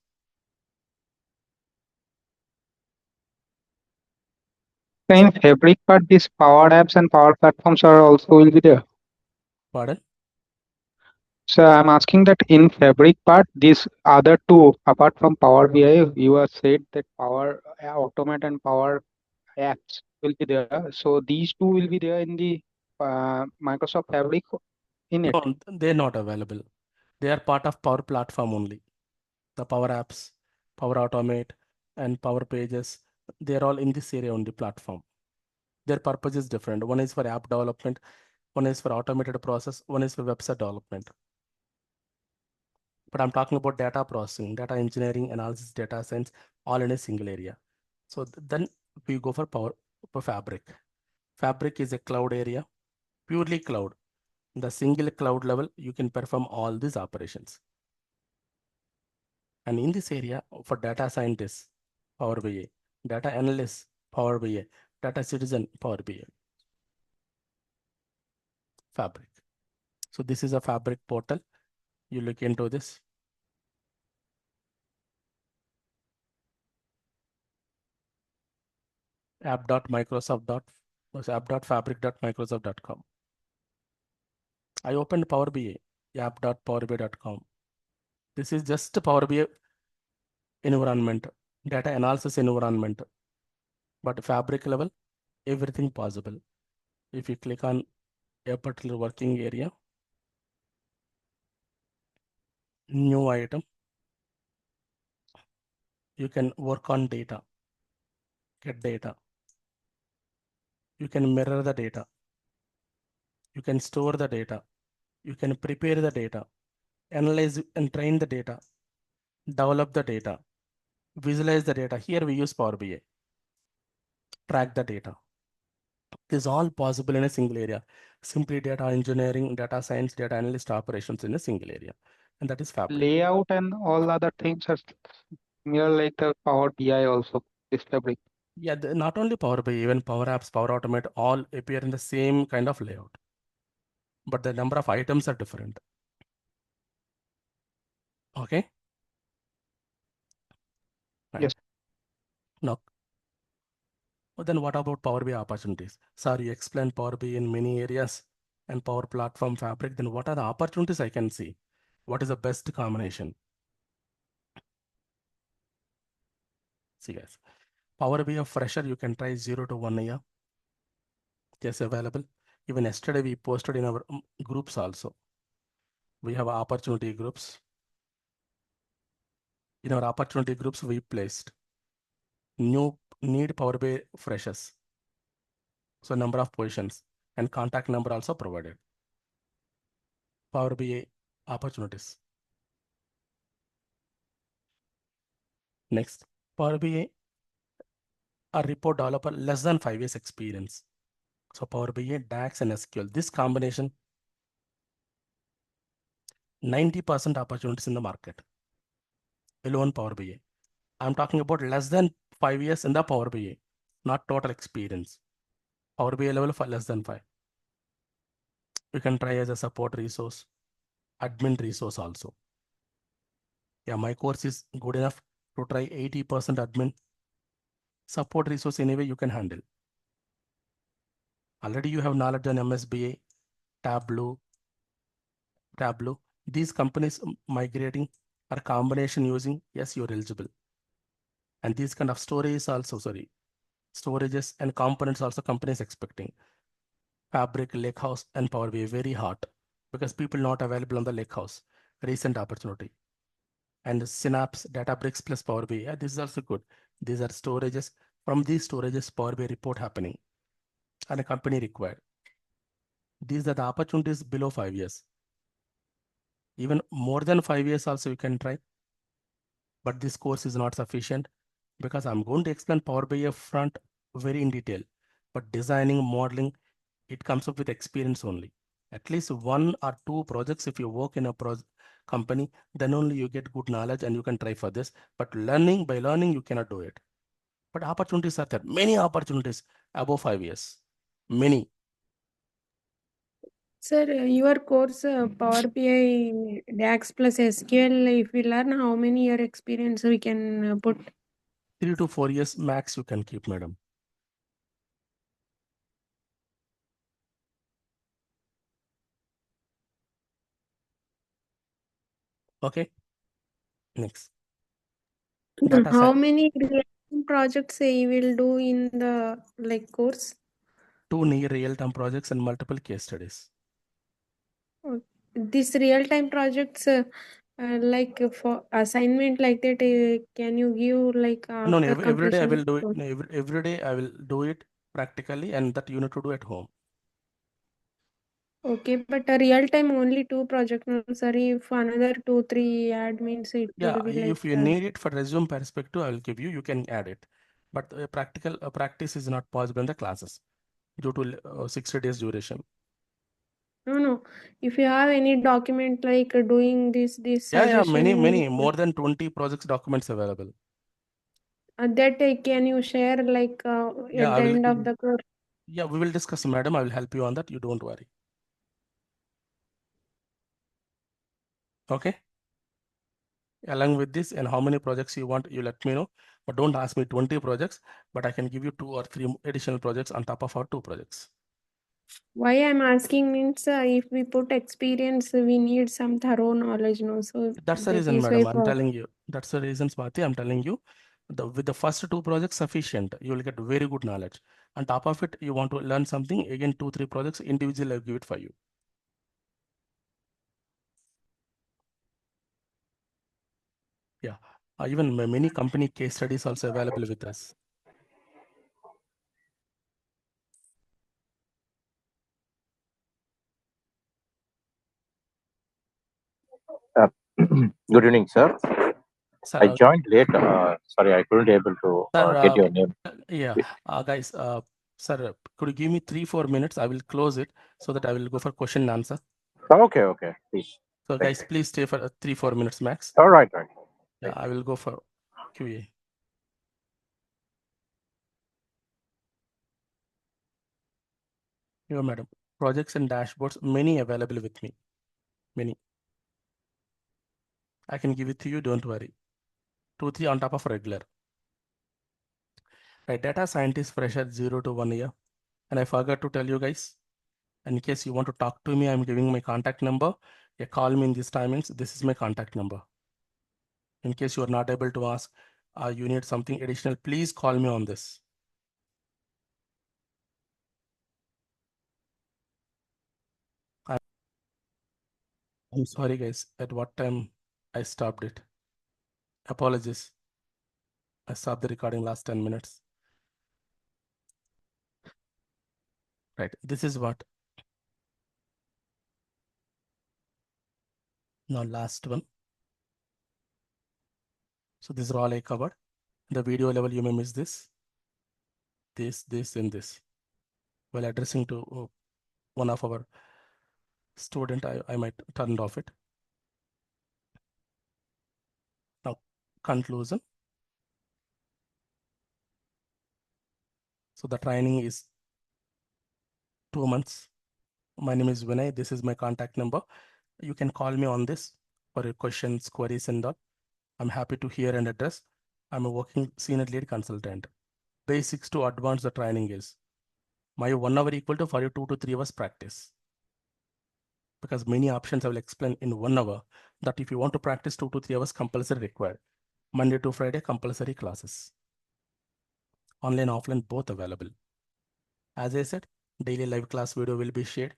In Fabric part, these Power Apps and Power Platforms are also will be there. Pardon? So I'm asking that in Fabric part, these other two, apart from Power BI, you have said that Power Automate and Power Apps will be there. So these two will be there in the Microsoft Fabric in it. No, they're not available. They are part of Power Platform only. The Power Apps, Power Automate, and Power Pages, they're all in this area on the platform. Their purpose is different. One is for app development, one is for automated process, one is for website development. But I'm talking about data processing, data engineering, analysis, data science, all in a single area. So then we go for Fabric. Fabric is a cloud area, purely cloud. The single cloud level, you can perform all these operations. And in this area, for data scientists, Power BI, data analysts, Power BI, data citizen, Power BI, Fabric. So this is a Fabric portal. You look into this. app.fabric.microsoft.com. I opened Power BI, app.powerbi.com. This is just Power BI environment, data analysis environment, but Fabric level, everything possible. If you click on a particular working area, new item, you can work on data, get data. You can mirror the data. You can store the data. You can prepare the data, analyze and train the data, develop the data, visualize the data. Here we use Power BI, track the data. This is all possible in a single area. Simply data engineering, data science, data analyst operations in a single area. And that is Fabric. Layout and all other things are similar like the Power BI also, this Fabric. Yeah, not only Power BI, even Power Apps, Power Automate, all appear in the same kind of layout. But the number of items are different. Okay? Right. Yes. Now, then what about Power BI opportunities? Sir, you explained Power BI in many areas and Power Platform Fabric. Then what are the opportunities I can see? What is the best combination? See guys, Power BI fresher, you can try 0 to 1 year. Yes, available. Even yesterday we posted in our groups also. We have opportunity groups. In our opportunity groups, we placed new need Power BI freshers. So number of positions and contact number also provided. Power BI opportunities. Next, Power BI, a report developer less than 5 years experience. So Power BI, DAX and SQL, this combination, 90% opportunities in the market. Alone Power BI. I'm talking about less than 5 years in the Power BI, not total experience. Power BI level for less than 5. You can try as a support resource, admin resource also. Yeah, my course is good enough to try 80% admin. Support resource anyway you can handle. Already you have knowledge on MSBA, Tableau. These companies migrating or combination using, yes, you're eligible. And these kind of storages storages and components also companies expecting. Fabric, Lakehouse, and Power BI very hot because people not available on the Lakehouse. Recent opportunity. And Synapse, Databricks plus Power BI. Yeah, this is also good. These are storages. From these storages, Power BI report happening and a company required. These are the opportunities below 5 years. Even more than 5 years also you can try. But this course is not sufficient because I'm going to explain Power BI front very in detail. But designing, modeling, it comes up with experience only. At least 1 or 2 projects, if you work in a company, then only you get good knowledge and you can try for this. But by learning, you cannot do it. But opportunities are there. Many opportunities above 5 years. Many. Sir, your course Power BI DAX plus SQL, if we learn, how many year experience we can put? 3 to 4 years max you can keep, madam. Okay. Next. Data How science. many real-time projects you will do in the course? 2 near real-time projects and multiple case studies. This real-time projects, for assignment like that, can you give No, after every day I completion will of do it. course? No, every day I will do it practically, and that you need to do at home. Okay, but a real-time only 2 projects. No, sorry, if another 2, 3 add means it Yeah, will be if you need it for resume perspective, I will give you. You can add it, but practical practice is not possible in the classes due to 60 days duration. no. If you have any document like doing this Yeah, many suggestion, more than 20 projects documents available. that can you share Yeah, at I the will. end of the course? Yeah, we will discuss, madam. I will help you on that. You don't worry. Okay. Along with this, and how many projects you want, you let me know. But don't ask me 20 projects, but I can give you 2 or 3 additional projects on top of our 2 projects. Why I'm asking means if we put experience, we need some thorough knowledge, no? So That's the that reason, is why madam. I'm telling you. That's the reason, Swati. I'm telling you. With the first 2 projects sufficient, you will get very good knowledge. On top of it, you want to learn something, again 2, 3 projects individually I'll give it for you. Yeah. Even many company case studies also available with us. Good evening, sir. Sir, I joined late. Sorry, I couldn't able to get your name. Yeah, guys, sir, could you give me 3, 4 minutes? I will close it so that I will go for question and answer. Okay, please. So guys, please stay for 3, 4 minutes max. All right. Yeah, I will go for QA. Yeah, madam. Projects and dashboards, many available with me. Many. I can give it to you, don't worry. 2, 3 on top of regular. Right, data scientist fresher 0 to 1 year. And I forgot to tell you guys, in case you want to talk to me, I'm giving my contact number. You call me in these timings. This is my contact number. In case you are not able to ask, you need something additional, please call me on this. I'm sorry guys, at what time I stopped it. Apologies. I stopped the recording last 10 minutes. Right, this is what. Now last one. So this is all I covered. The video level, you may miss this, and this. While addressing to one of our student, I might turn off it. Now, conclusion. So the training is 2 months. My name is Vinay. This is my contact number. You can call me on this for your questions, queries, and all. I'm happy to hear and address. I'm a working senior lead consultant. Basics to advanced the training is. My 1 hour equal to for your 2 to 3 hours practice. Because many options I will explain in 1 hour that if you want to practice 2 to 3 hours compulsory required. Monday to Friday compulsory classes. Online, offline, both available. As I said, daily live class video will be shared.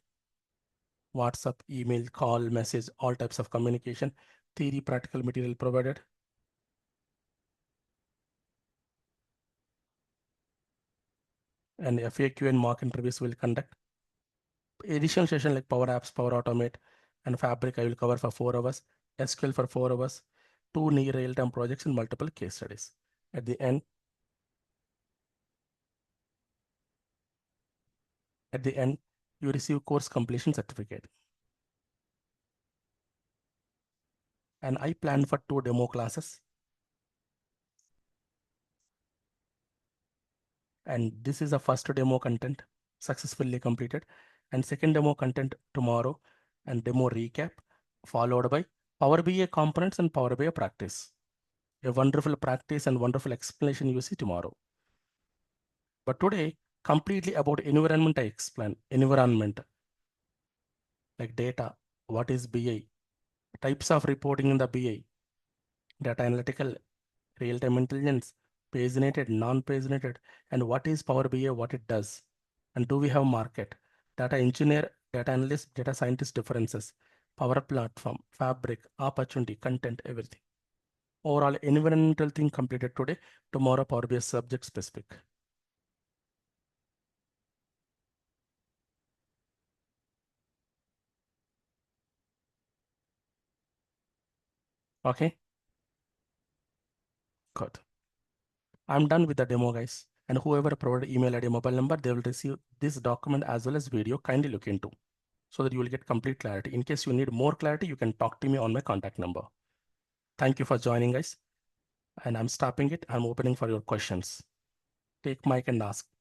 WhatsApp, email, call, message, all types of communication, theory, practical material provided. And FAQ and mock interviews will conduct. Additional session like Power Apps, Power Automate, and Fabric I will cover for 4 hours. SQL for 4 hours. 2 near real-time projects and multiple case studies. At the end, you receive course completion certificate. And I plan for 2 demo classes. And this is the first demo content successfully completed. and second demo content tomorrow, and demo recap, followed by Power BI components and Power BI practice. A wonderful practice and wonderful explanation you see tomorrow. But today, completely about environment I explain. Environment, like data, what is BI, types of reporting in the BI, data analytical, real-time intelligence, paginated, non-paginated, and what is Power BI, what it does, and do we have market, data engineer, data analyst, data scientist differences, Power Platform, fabric, opportunity, content, everything. Overall environmental thing completed today. Tomorrow Power BI subject specific. Okay. Good. I'm done with the demo, guys. And whoever provided email ID, mobile number, they will receive this document as well as video. Kindly look into, so that you will get complete clarity. In case you need more clarity, you can talk to me on my contact number. Thank you for joining, guys. And I'm stopping it. I'm opening for your questions. Take mic and ask.